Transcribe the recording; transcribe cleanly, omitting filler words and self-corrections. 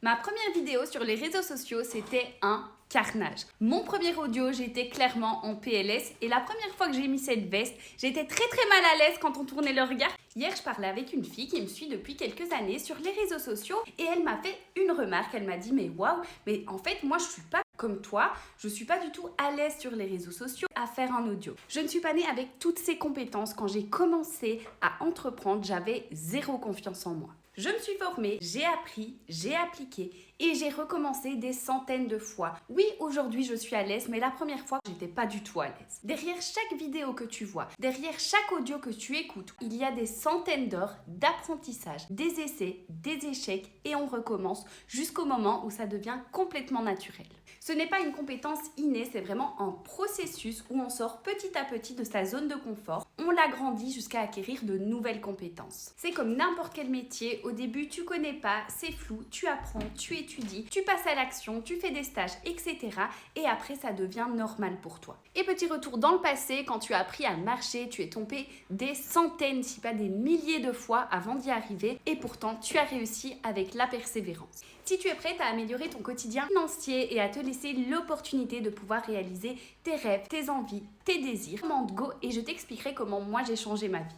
Ma première vidéo sur les réseaux sociaux, c'était un carnage. Mon premier audio, j'étais clairement en PLS et la première fois que j'ai mis cette veste, j'étais très mal à l'aise quand on tournait le regard. Hier, je parlais avec une fille qui me suit depuis quelques années sur les réseaux sociaux et elle m'a fait une remarque. Elle m'a dit mais waouh, mais en fait moi je suis pas comme toi, je suis pas du tout à l'aise sur les réseaux sociaux à faire un audio. Je ne suis pas née avec toutes ces compétences. Quand j'ai commencé à entreprendre, j'avais zéro confiance en moi. Je me suis formée, j'ai appris, j'ai appliqué et j'ai recommencé des centaines de fois. Oui, aujourd'hui je suis à l'aise, mais la première fois, j'étais pas du tout à l'aise. Derrière chaque vidéo que tu vois, derrière chaque audio que tu écoutes, il y a des centaines d'heures d'apprentissage, des essais, des échecs et on recommence jusqu'au moment où ça devient complètement naturel. Ce n'est pas une compétence innée, c'est vraiment un processus où on sort petit à petit de sa zone de confort, on l'agrandit jusqu'à acquérir de nouvelles compétences. C'est comme n'importe quel métier, au début tu connais pas, c'est flou, tu apprends, tu étudies, tu passes à l'action, tu fais des stages, etc. Et après ça devient normal pour toi. Et petit retour dans le passé, quand tu as appris à marcher, tu es tombé des centaines, si pas des milliers de fois avant d'y arriver et pourtant tu as réussi avec la persévérance. Si tu es prête à améliorer ton quotidien financier et à te laisser l'opportunité de pouvoir réaliser tes rêves, tes envies, tes désirs, commande go et je t'expliquerai comment moi j'ai changé ma vie.